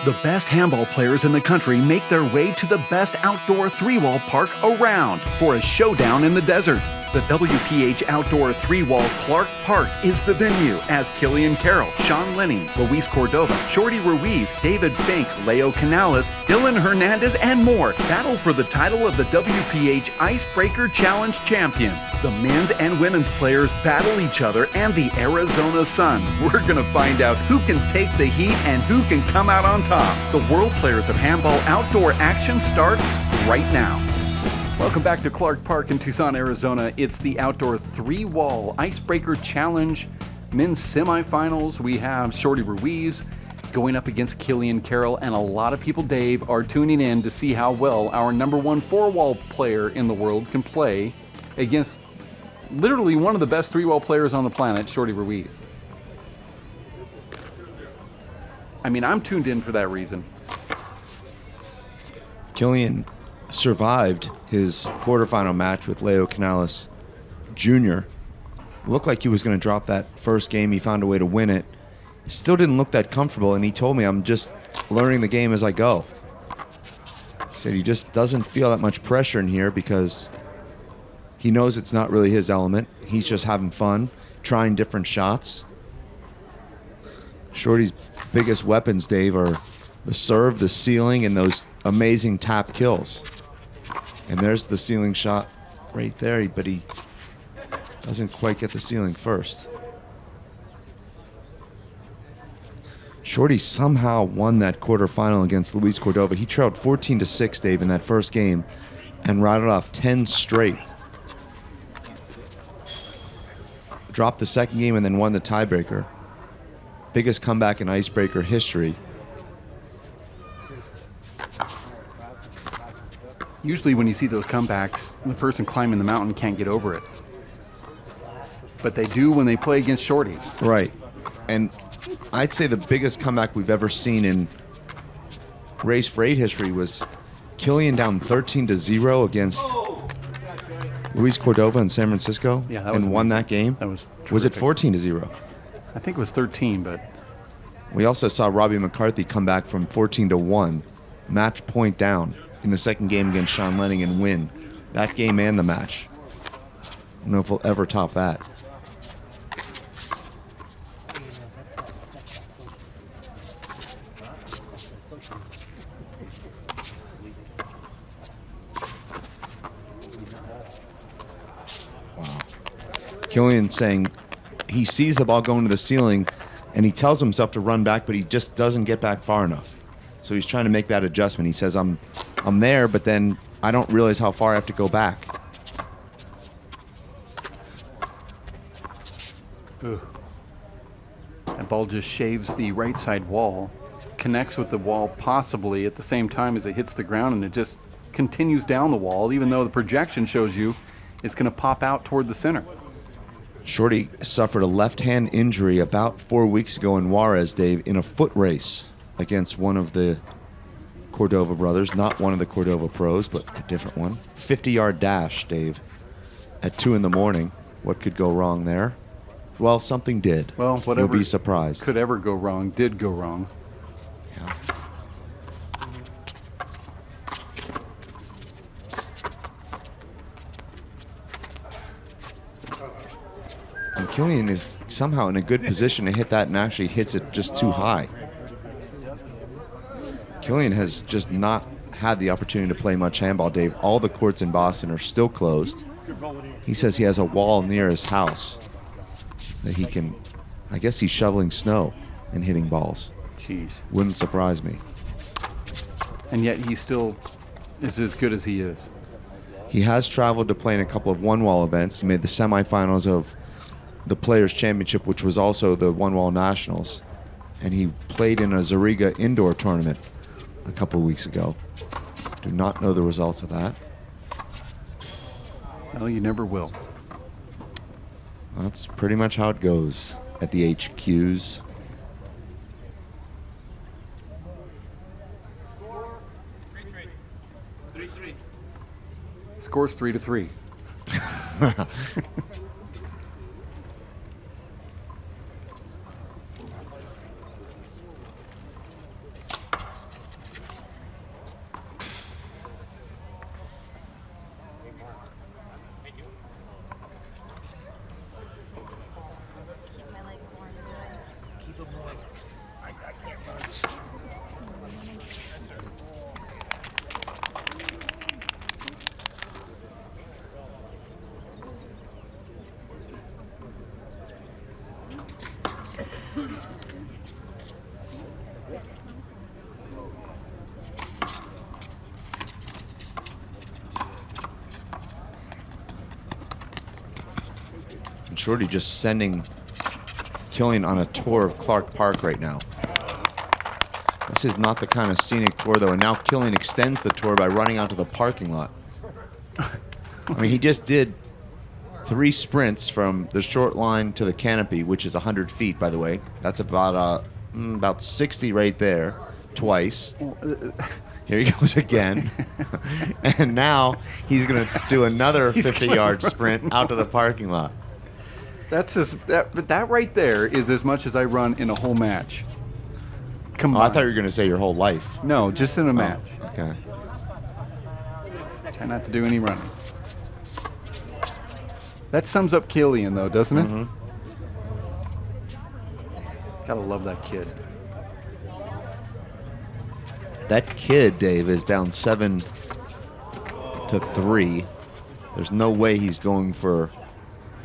The best handball players in the country make their way to the best outdoor three-wall park around for a showdown in the desert. The WPH Outdoor Three-Wall Clark Park is the venue as Killian Carroll, Sean Lenning, Luis Cordova, Shorty Ruiz, David Fink, Leo Canales, Dylan Hernandez, and more battle for the title of the WPH Icebreaker Challenge champion. The men's and women's players battle each other and the Arizona sun. We're going to find out who can take the heat and who can come out on top. The World Players of Handball outdoor action starts right now. Welcome back to Clark Park in Tucson, Arizona. It's the Outdoor Three-Wall Icebreaker Challenge men's semifinals. We have Shorty Ruiz going up against Killian Carroll, and a lot of people, Dave, are tuning in to see how well our number one four-wall player in the world can play against literally one of the best three-wall players on the planet, Shorty Ruiz. I mean, I'm tuned in for that reason. Killian survived his quarterfinal match with Leo Canales Jr. Looked like he was going to drop that first game. He found a way to win it. Still didn't look that comfortable, and he told me, I'm just learning the game as I go. He said he just doesn't feel that much pressure in here because he knows it's not really his element. He's just having fun, trying different shots. Shorty's biggest weapons, Dave, are the serve, the ceiling, and those amazing tap kills. And there's the ceiling shot right there, but he doesn't quite get the ceiling first. Shorty somehow won that quarterfinal against Luis Cordova. He trailed 14-6, Dave, in that first game and rattled off 10 straight. Dropped the second game and then won the tiebreaker. Biggest comeback in Icebreaker history. Usually when you see those comebacks, the person climbing the mountain can't get over it. But they do when they play against Shorty. Right. And I'd say the biggest comeback we've ever seen in Race for 8 history was Killian down 13-0 against Luis Cordova in San Francisco, Yeah, that was and amazing. won that game. That was Was it terrific. 14-0? I think it was 13, but We also saw Robbie McCarthy come back from 14-1, match point down in the second game against Sean Lenning and win that game and the match. I don't know if we'll ever top that. Wow. Killian saying he sees the ball going to the ceiling and he tells himself to run back, but he just doesn't get back far enough. So he's trying to make that adjustment. He says, I'm there, but then I don't realize how far I have to go back. Ugh. That ball just shaves the right side wall, connects with the wall possibly at the same time as it hits the ground, and it just continues down the wall, even though the projection shows you it's going to pop out toward the center. Shorty suffered a left-hand injury about 4 weeks ago in Juarez, Dave, in a foot race against one of the Cordova brothers, not one of the Cordova pros, but a different one. 50-yard dash, Dave, at 2 in the morning. What could go wrong there? Well, something did. Well, whatever You'll be surprised. could ever go wrong did go wrong. Yeah. And Killian is somehow in a good position to hit that and actually hits it just too high. Killian has just not had the opportunity to play much handball, Dave. All the courts in Boston are still closed. He says he has a wall near his house that he can, I guess he's shoveling snow and hitting balls. Jeez. Wouldn't surprise me. And yet he still is as good as he is. He has traveled to play in a couple of one-wall events. He made the semifinals of the Players' Championship, which was also the one-wall nationals. And he played in a Zariga indoor tournament a couple of weeks ago. Do not know the results of that. Well, you never will. That's pretty much how it goes at the HQs. Scores 3-3. And Shorty just sending Killian on a tour of Clark Park right now. This is not the kind of scenic tour, though, and now Killian extends the tour by running out to the parking lot. I mean, he just did 3 sprints from the short line to the canopy, which is 100 feet, by the way. That's about 60 right there, twice. Here he goes again. And now he's going to do another 50-yard sprint out to the parking lot. That right there is as much as I run in a whole match. Oh, I thought you were going to say your whole life. No, just in a match. Okay. Try not to do any running. That sums up Killian, though, doesn't it? Mm-hmm. Gotta love that kid. That kid, Dave, is down 7-3. There's no way he's going for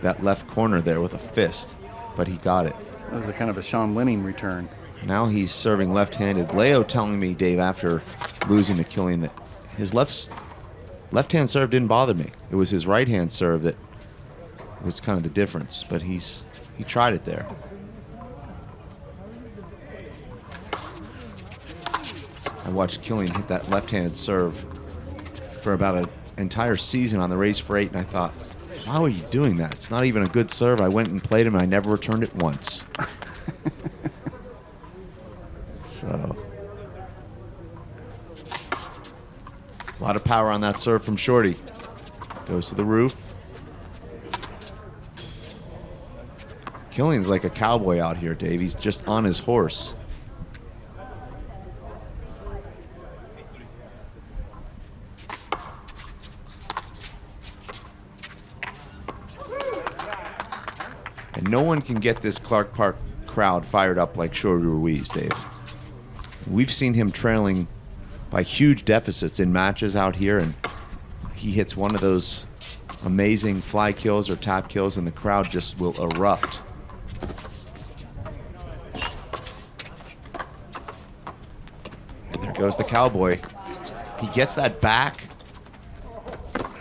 that left corner there with a fist, but he got it. That was a kind of a Sean Lenning return. Now he's serving left-handed. Leo telling me, Dave, after losing to Killian, that his left-hand serve didn't bother me. It was his right-hand serve that was kind of the difference, but he tried it there. I watched Killian hit that left-handed serve for about an entire season on the Race for 8, and I thought, how are you doing that? It's not even a good serve. I went and played him, and I never returned it once. So, a lot of power on that serve from Shorty. Goes to the roof. Killian's like a cowboy out here, Dave. He's just on his horse. And no one can get this Clark Park crowd fired up like Shorty Ruiz, Dave. We've seen him trailing by huge deficits in matches out here, and he hits one of those amazing fly kills or tap kills, and the crowd just will erupt. And there goes the cowboy. He gets that back.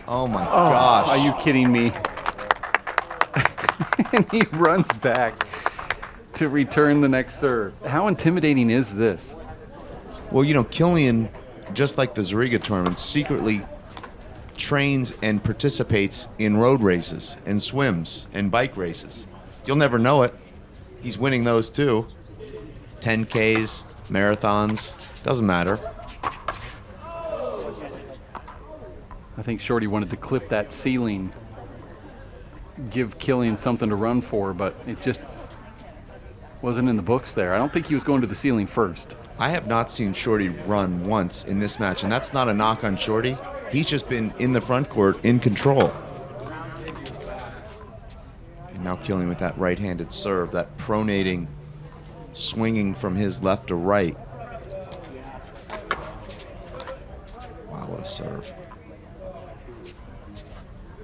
Oh my gosh. Are you kidding me? And he runs back to return the next serve. How intimidating is this? Well, you know, Killian, just like the Zariga tournament, secretly trains and participates in road races and swims and bike races. You'll never know it. He's winning those too. 10Ks, marathons, doesn't matter. I think Shorty wanted to clip that ceiling, give Killian something to run for, but it just wasn't in the books there. I don't think he was going to the ceiling first. I have not seen Shorty run once in this match, and that's not a knock on Shorty. He's just been in the front court in control. And now Killian with that right-handed serve, that pronating, swinging from his left to right. Wow, what a serve.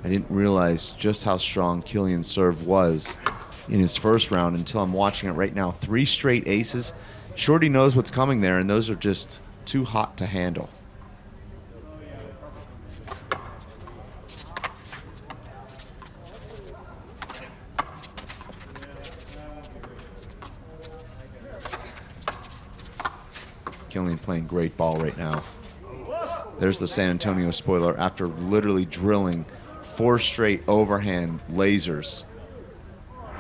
I didn't realize just how strong Killian's serve was in his first round until I'm watching it right now. 3 straight aces. Shorty knows what's coming there, and those are just too hot to handle. Killian playing great ball right now. There's the San Antonio spoiler after literally drilling 4 straight overhand lasers.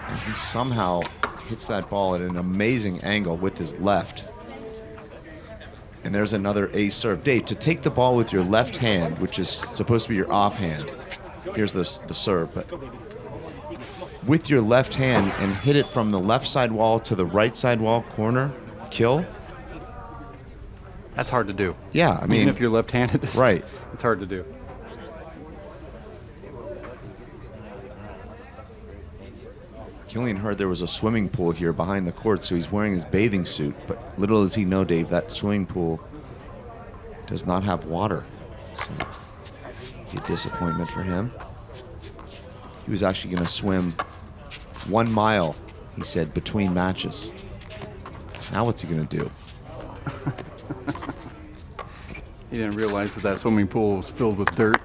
And he somehow hits that ball at an amazing angle with his left. And there's another ace serve. Dave, to take the ball with your left hand, which is supposed to be your offhand, here's the serve, but with your left hand and hit it from the left side wall to the right side wall corner, kill. That's hard to do. Yeah, I mean, even if you're left-handed, right. It's hard to do. Killian heard there was a swimming pool here behind the court, so he's wearing his bathing suit. But little does he know, Dave, that swimming pool does not have water. So, a disappointment for him. He was actually going to swim 1 mile, he said, between matches. Now what's he going to do? He didn't realize that swimming pool was filled with dirt.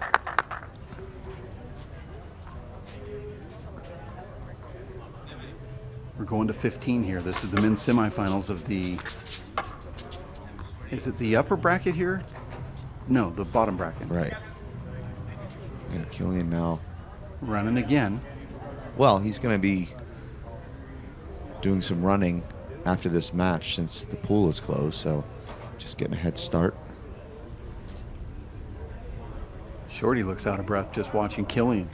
We're going to 15 here. This is the men's semifinals of the... Is it the upper bracket here? No, the bottom bracket. Right. And Killian now running again. Well, he's going to be doing some running after this match since the pool is closed, so just getting a head start. Shorty looks out of breath just watching Killian.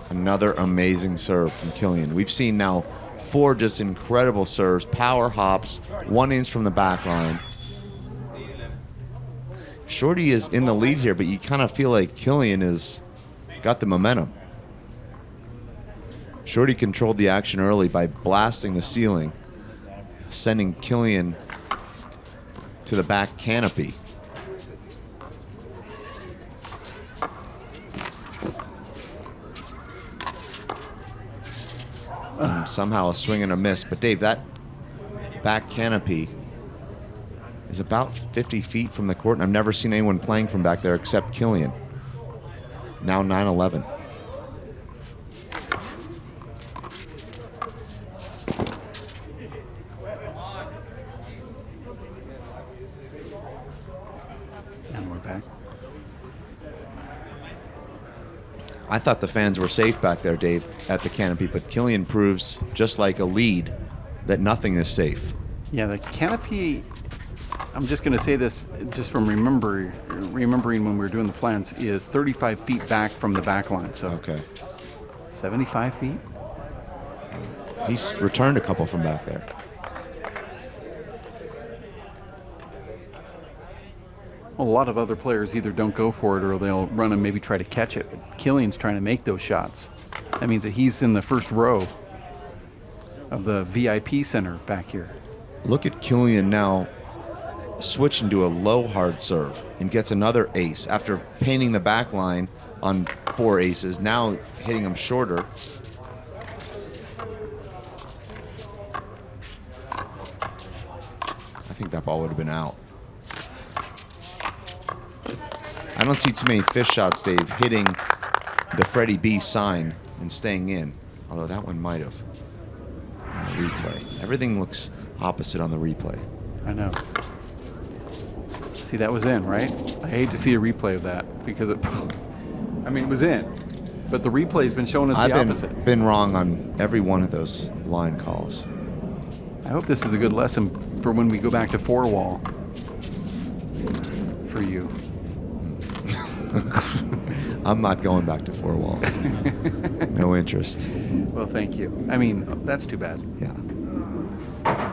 Another amazing serve from Killian. We've seen now 4 just incredible serves, power hops, 1 inch from the back line. Shorty is in the lead here, but you kind of feel like Killian has got the momentum. Shorty controlled the action early by blasting the ceiling, sending Killian to the back canopy. Somehow a swing and a miss. But Dave, that back canopy is about 50 feet from the court, and I've never seen anyone playing from back there except Killian. Now 9-11. And we're back. I thought the fans were safe back there, Dave, at the canopy, but Killian proves, just like a lead, that nothing is safe. Yeah, the canopy, I'm just going to say this just from remembering when we were doing the plans, is 35 feet back from the back line. So Okay. 75 feet? He's returned a couple from back there. Well, a lot of other players either don't go for it or they'll run and maybe try to catch it. But Killian's trying to make those shots. That means that he's in the first row of the VIP center back here. Look at Killian now switching to a low hard serve and gets another ace after painting the back line on 4 aces, now hitting them shorter. I think that ball would have been out. I don't see too many fish shots, Dave, hitting the Freddie B sign and staying in, although that one might have on the replay. Everything looks opposite on the replay. I know. See, that was in, right? I hate to see a replay of that because it, I mean, it was in, but the replay's been showing us the opposite. I've been wrong on every one of those line calls. I hope this is a good lesson for when we go back to 4-wall for you. I'm not going back to 4 walls. No interest. Well, thank you. I mean, that's too bad. Yeah.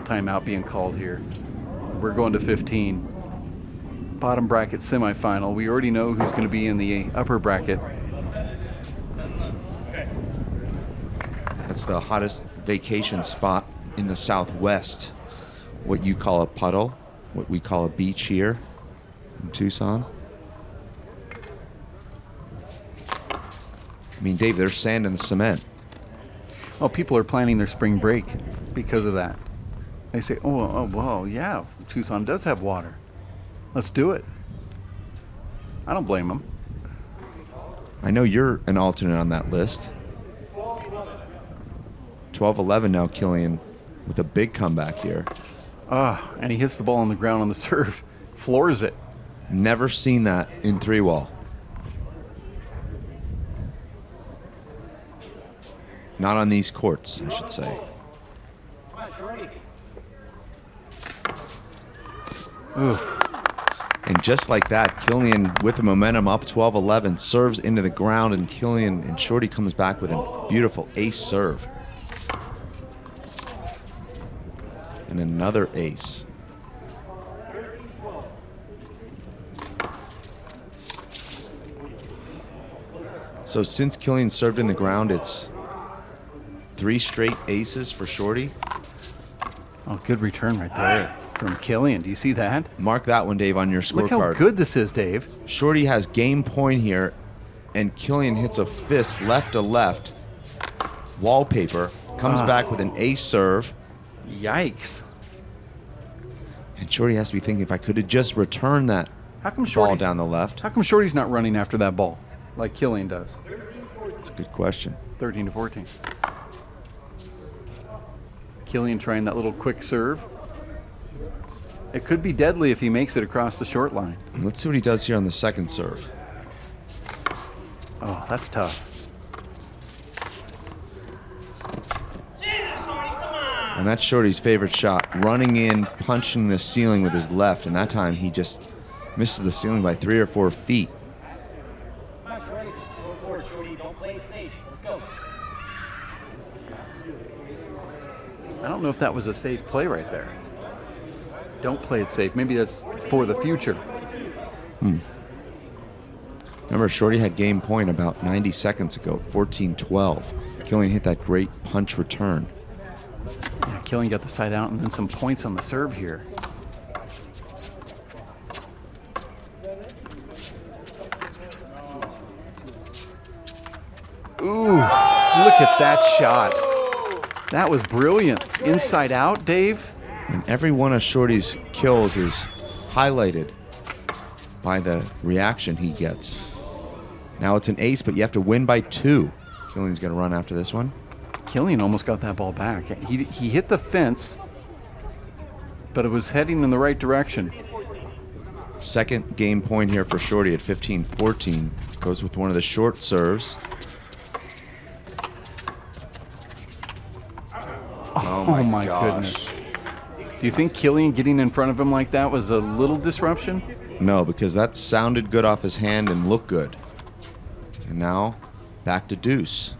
Timeout being called here. We're going to 15. Bottom bracket semifinal. We already know who's going to be in the upper bracket. That's the hottest vacation spot in the Southwest. What you call a puddle, what we call a beach here in Tucson. I mean, Dave, there's sand in the cement. Oh, people are planning their spring break because of that. They say, well, yeah, Tucson does have water. Let's do it. I don't blame them. I know you're an alternate on that list. 12-11 now, Killian, with a big comeback here. And he hits the ball on the ground on the serve. Floors it. Never seen that in 3-wall. Not on these courts, I should say. Oof. And just like that, Killian, with the momentum up 12-11, serves into the ground, and Killian and Shorty comes back with a beautiful ace serve. And another ace. So since Killian served in the ground, it's 3 straight aces for Shorty. Oh, good return right there from Killian. Do you see that? Mark that one, Dave, on your scorecard. Look how good this is, Dave. Shorty has game point here, and Killian hits a fist left to left, wallpaper, Comes back with an ace serve. Yikes. And Shorty has to be thinking, if I could have just returned that How come ball down the left. How come Shorty's not running after that ball like Killian does? That's a good question. 13-14. Killian trying that little quick serve. It could be deadly if he makes it across the short line. Let's see what he does here on the second serve. Oh, that's tough. And that's Shorty's favorite shot. Running in, punching the ceiling with his left. And that time he just misses the ceiling by 3 or 4 feet. I don't know if that was a safe play right there. Don't play it safe. Maybe that's for the future. Remember, Shorty had game point about 90 seconds ago, 14-12. Killian hit that great punch return. Yeah, Killian got the side out and then some points on the serve here. Ooh, look at that shot. That was brilliant. Inside out, Dave. And every one of Shorty's kills is highlighted by the reaction he gets. Now it's an ace, but you have to win by 2. Killian's going to run after this one. Killian almost got that ball back. He hit the fence, but it was heading in the right direction. Second game point here for Shorty at 15-14. Goes with one of the short serves. Oh my goodness. Do you think Killian getting in front of him like that was a little disruption? No, because that sounded good off his hand and looked good. And now, back to deuce.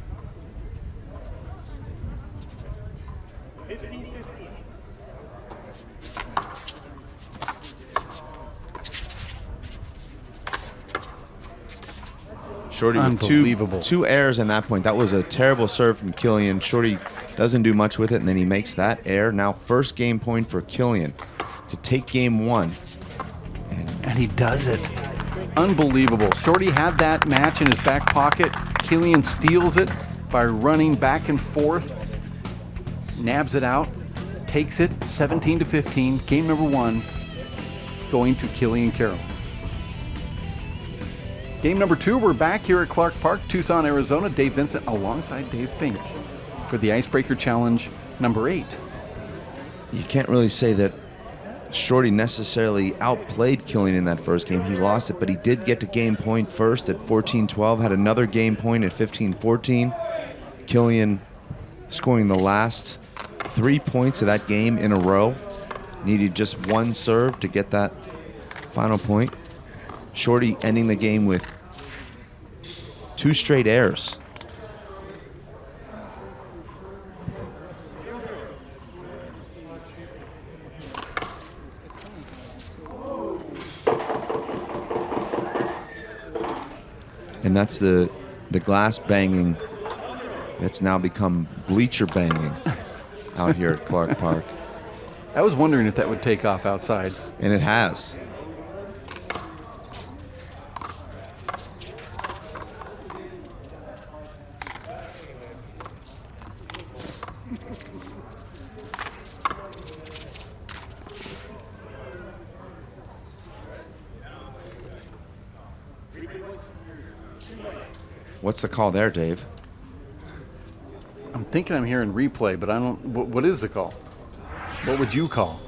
Shorty with Unbelievable. two errors in that point. That was a terrible serve from Killian. Shorty doesn't do much with it, and then he makes that error. Now first game point for Killian to take game 1. And he does it. Unbelievable. Shorty had that match in his back pocket. Killian steals it by running back and forth. Nabs it out. Takes it 17-15. Game number 1 going to Killian Carroll. Game number 2, we're back here at Clark Park, Tucson, Arizona. Dave Vincent alongside Dave Fink for the Icebreaker Challenge number 8. You can't really say that Shorty necessarily outplayed Killian in that first game. He lost it, but he did get to game point first at 14-12, had another game point at 15-14. Killian scoring the last 3 points of that game in a row. Needed just one serve to get that final point. Shorty ending the game with 2 straight errors. And that's the glass banging that's now become bleacher banging out here at Clark Park. I was wondering if that would take off outside. And it has. What's the call there, Dave? I'm thinking I'm hearing replay, but I don't. What is the call? What would you call?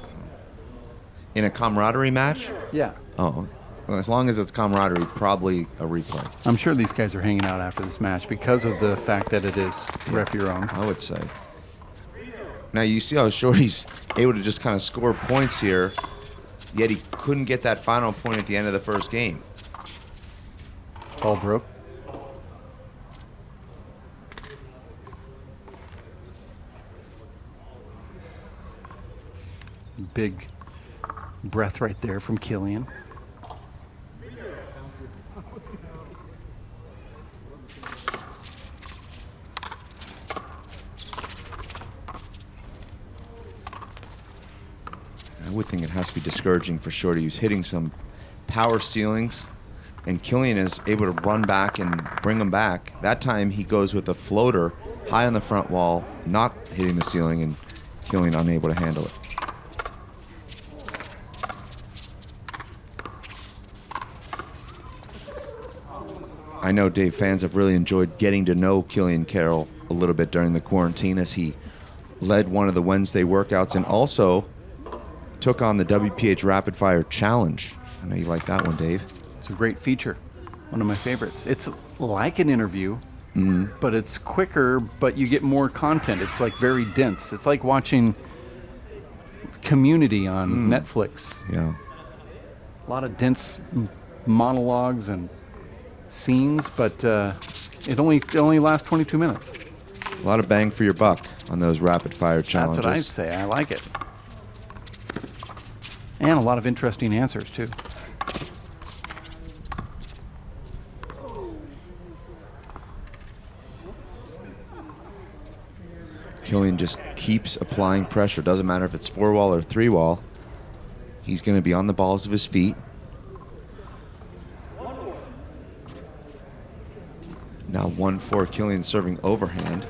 In a camaraderie match? Yeah. Oh, well, as long as it's camaraderie, probably a replay. I'm sure these guys are hanging out after this match because of the fact that it is ref your own. I would say. Now you see how Shorty's able to just kind of score points here, yet he couldn't get that final point at the end of the first game. Ball broke. Big breath right there from Killian. I would think it has to be discouraging for Shorty, who's hitting some power ceilings, and Killian is able to run back and bring him back. That time he goes with a floater high on the front wall, not hitting the ceiling and Killian unable to handle it. I know, Dave, fans have really enjoyed getting to know Killian Carroll a little bit during the quarantine as he led one of the Wednesday workouts and also took on the WPH Rapid Fire Challenge. I know you like that one, Dave. It's a great feature. One of my favorites. It's like an interview, but it's quicker, but you get more content. It's like very dense. It's like watching Community on Netflix. Yeah. A lot of dense monologues and scenes, but it only lasts 22 minutes. A lot of bang for your buck on those rapid fire challenges. That's what I'd say. I like it. And a lot of interesting answers, too. Killian just keeps applying pressure. Doesn't matter if it's 4-wall or 3-wall. He's going to be on the balls of his feet. Now 1-4, Killian serving overhand.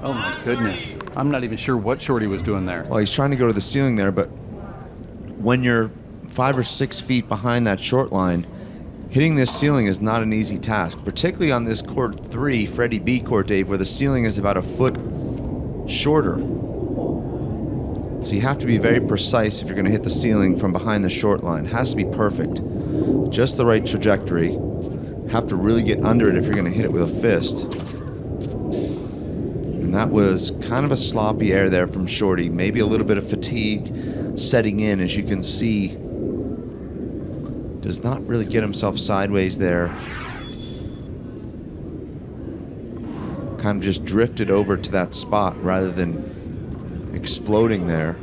Oh my goodness. I'm not even sure what Shorty was doing there. Well, he's trying to go to the ceiling there, but when you're 5 or 6 feet behind that short line, hitting this ceiling is not an easy task, particularly on this court 3, Freddie B court, Dave, where the ceiling is about a foot shorter. So you have to be very precise if you're going to hit the ceiling from behind the short line. It has to be perfect. Just the right trajectory. Have to really get under it if you're going to hit it with a fist. And that was kind of a sloppy air there from Shorty. Maybe a little bit of fatigue setting in, as you can see. Does not really get himself sideways there. Kind of just drifted over to that spot rather than exploding there.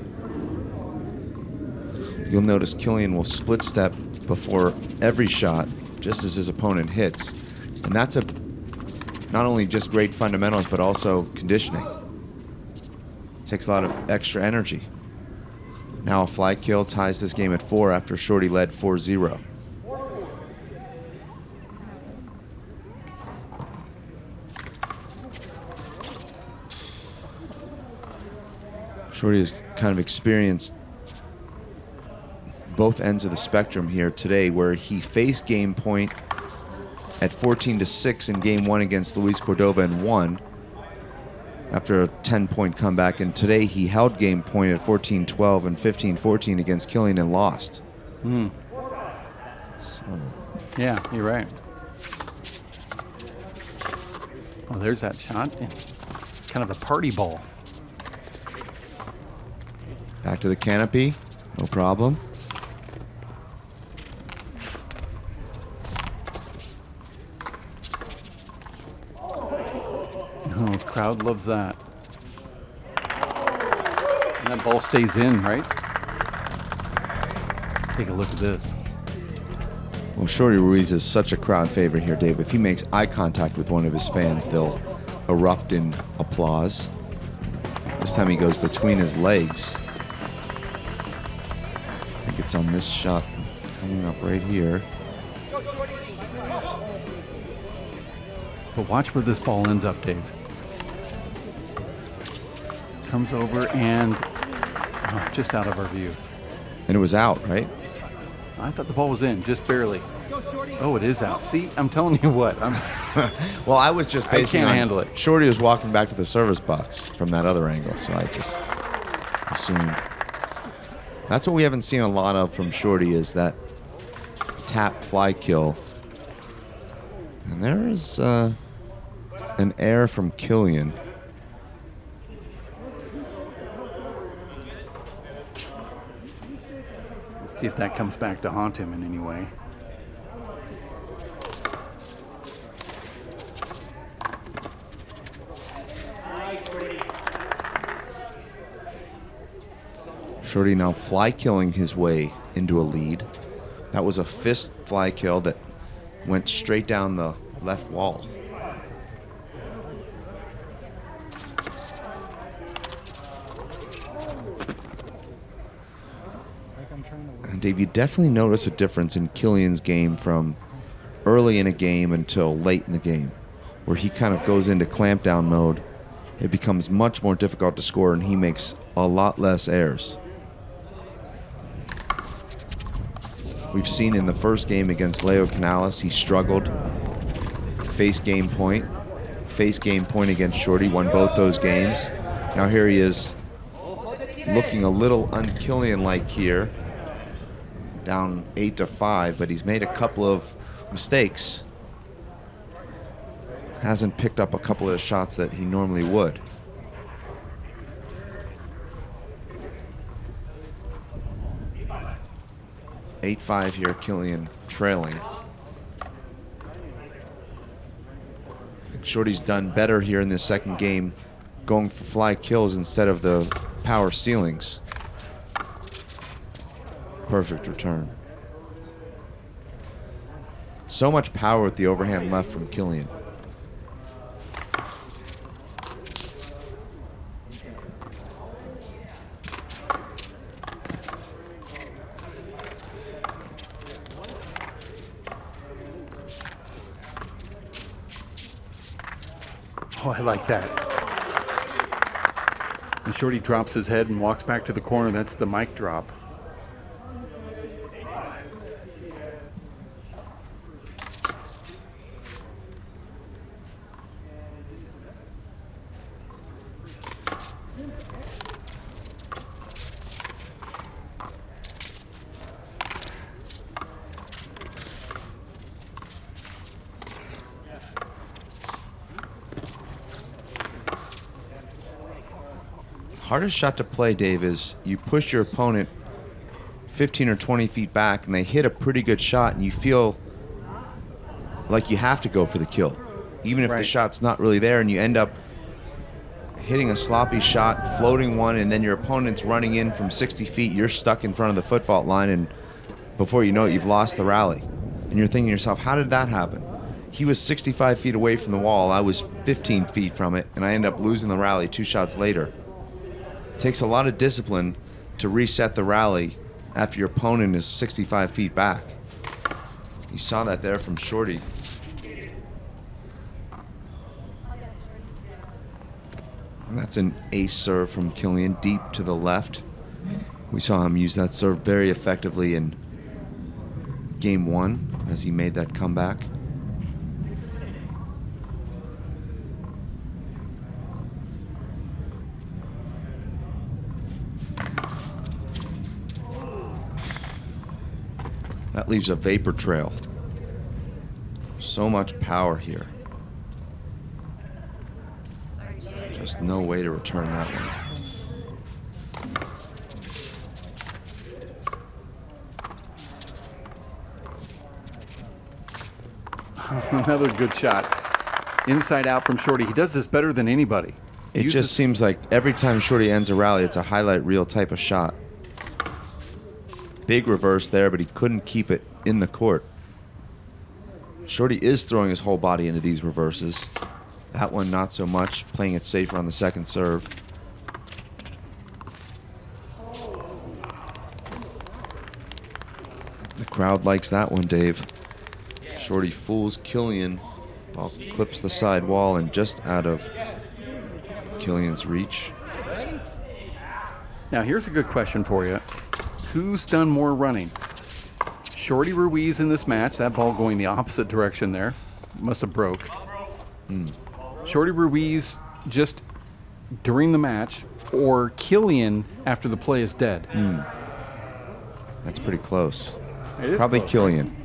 You'll notice Killian will split step before every shot, just as his opponent hits. And that's not only just great fundamentals, but also conditioning. Takes a lot of extra energy. Now a fly kill ties this game at 4 after Shorty led 4-0. Shorty has kind of experienced both ends of the spectrum here today, where he faced game point at 14-6 in game 1 against Luis Cordova and won after a 10-point comeback, and today he held game point at 14-12 and 15-14 against Killian and lost. So. Yeah, you're right. Oh, there's that shot. Kind of a party ball. Back to the canopy, no problem. Oh, crowd loves that. And that ball stays in, right? Take a look at this. Well, Shorty Ruiz is such a crowd favorite here, Dave. If he makes eye contact with one of his fans, they'll erupt in applause. This time he goes between his legs. I think it's on this shot coming up right here. But watch where this ball ends up, Dave. Comes over and just out of our view. And it was out, right? I thought the ball was in, just barely. Oh, it is out. See, I'm telling you what. Well, I was just basing can't on handle it. Shorty was walking back to the service box from that other angle, so I just assumed. That's what we haven't seen a lot of from Shorty, is that tap fly kill. And there is an air from Killian. Let's see if that comes back to haunt him in any way. Shorty now fly killing his way into a lead. That was a fist fly kill that went straight down the left wall. And Dave, you definitely notice a difference in Killian's game from early in a game until late in the game. where he kind of goes into clamp down mode, it becomes much more difficult to score, and he makes a lot less errors. We've seen in the first game against Leo Canales, he struggled. Face game point against Shorty, won both those games. Now here he is, looking a little un-Killian-like here, down 8-5, but he's made a couple of mistakes. Hasn't picked up a couple of shots that he normally would. (8-5) here, Killian trailing. Shorty's done better here in this second game, going for fly kills instead of the power ceilings. Perfect return. So much power with the overhand left from Killian. Oh, I like that. And Shorty drops his head and walks back to the corner. That's the mic drop. Hardest shot to play, Dave, is you push your opponent 15 or 20 feet back and they hit a pretty good shot and you feel like you have to go for the kill, even if the shot's not really there, and you end up hitting a sloppy shot, floating one, and then your opponent's running in from 60 feet. You're stuck in front of the foot fault line, and before you know it, you've lost the rally. And you're thinking to yourself, how did that happen? He was 65 feet away from the wall. I was 15 feet from it, and I end up losing the rally 2 shots later. Takes a lot of discipline to reset the rally after your opponent is 65 feet back. You saw that there from Shorty. And that's an ace serve from Killian, deep to the left. We saw him use that serve very effectively in game 1 as he made that comeback. That leaves a vapor trail. So much power here. Just no way to return that one. Another good shot. Inside out from Shorty. He does this better than anybody. It just seems like every time Shorty ends a rally, it's a highlight reel type of shot. Big reverse there, but he couldn't keep it in the court. Shorty is throwing his whole body into these reverses. That one not so much, playing it safer on the second serve. The crowd likes that one, Dave. Shorty fools Killian, ball clips the side wall and just out of Killian's reach. Now here's a good question for you. Who's done more running? Shorty Ruiz in this match. That ball going the opposite direction there. Must have broke. Shorty Ruiz just during the match, or Killian after the play is dead? That's pretty close. It is Probably close. Killian.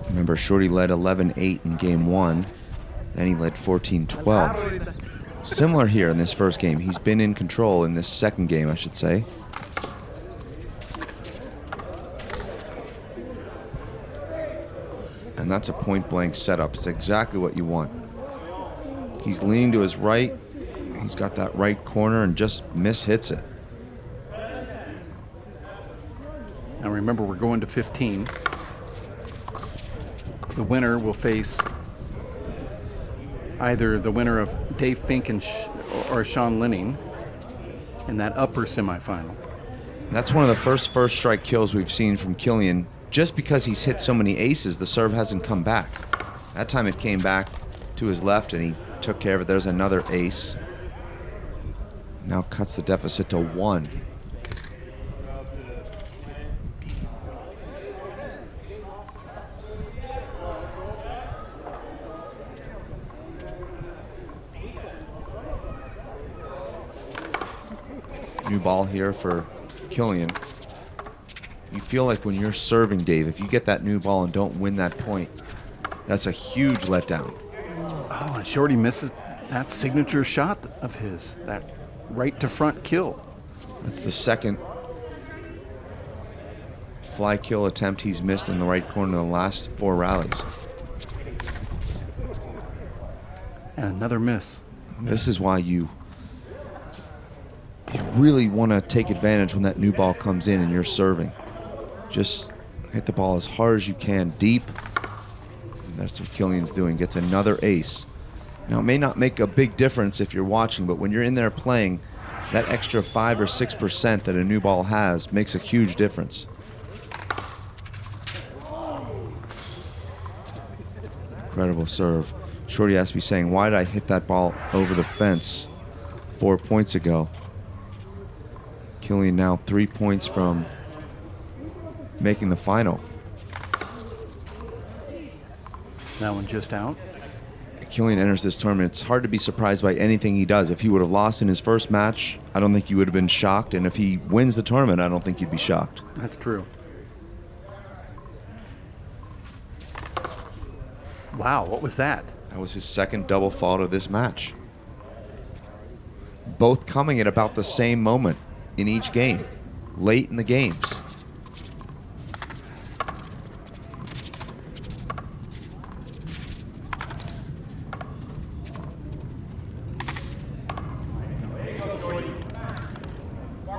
Remember, Shorty led 11-8 in game 1. Then he led 14-12. Similar here in this first game. He's been in control in this second game, I should say. And that's a point-blank setup. It's exactly what you want. He's leaning to his right. He's got that right corner and just mishits it. Now remember, we're going to 15. The winner will face either the winner of Dave Fink or Sean Linning in that upper semifinal. That's one of the first strike kills we've seen from Killian. Just because he's hit so many aces, the serve hasn't come back. That time it came back to his left and he took care of it. There's another ace. Now cuts the deficit to 1. New ball here for Killian. You feel like when you're serving, Dave, if you get that new ball and don't win that point, that's a huge letdown. Oh, and Shorty misses that signature shot of his, that right to front kill. That's the second fly kill attempt he's missed in the right corner in the last 4 rallies. And another miss. This is why you really want to take advantage when that new ball comes in and you're serving. Just hit the ball as hard as you can, deep. And that's what Killian's doing. Gets another ace. Now, it may not make a big difference if you're watching, but when you're in there playing, that extra 5 or 6% that a new ball has makes a huge difference. Incredible serve. Shorty has to be saying, why did I hit that ball over the fence 4 points ago? Killian now 3 points from making the final. That one just out. Killian enters this tournament. It's hard to be surprised by anything he does. If he would have lost in his first match, I don't think you would have been shocked. And if he wins the tournament, I don't think you'd be shocked. That's true. Wow, what was that? That was his second double fault of this match. Both coming at about the same moment in each game, late in the games.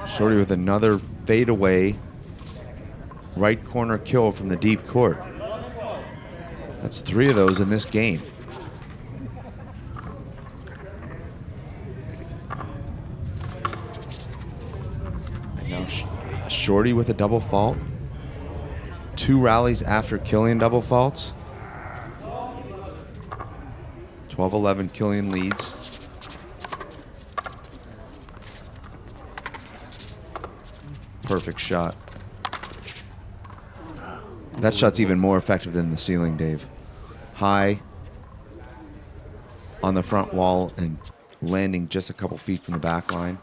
Shorty with another fadeaway right corner kill from the deep court. That's 3 of those in this game. And now Shorty with a double fault. 2 rallies after Killian double faults. 12-11 Killian leads. Perfect shot. That shot's even more effective than the ceiling, Dave. High on the front wall and landing just a couple feet from the back line.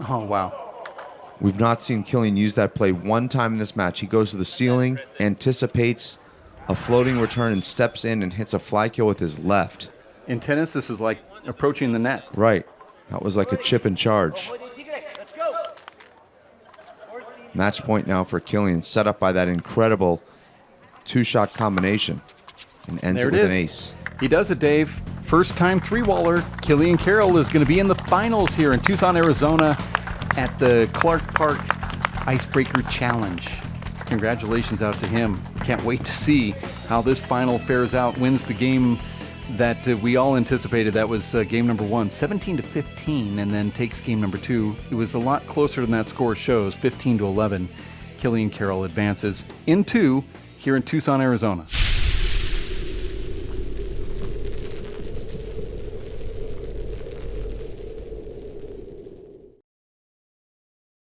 Oh, wow. We've not seen Killian use that play one time in this match. He goes to the ceiling, anticipates a floating return, and steps in and hits a fly kill with his left. In tennis, this is like approaching the net. Right. That was like a chip and charge. Match point now for Killian, set up by that incredible 2-shot combination, and ends There it it with is. an ace. He does it, Dave. First time 3-waller. Killian Carroll is going to be in the finals here in Tucson, Arizona at the Clark Park Icebreaker Challenge. Congratulations out to him. Can't wait to see how this final fares out. Wins the game that we all anticipated. That was game number 1, 17-15, and then takes game number 2. It was a lot closer than that score shows, 15-11. Killian Carroll advances in 2 here in Tucson, Arizona.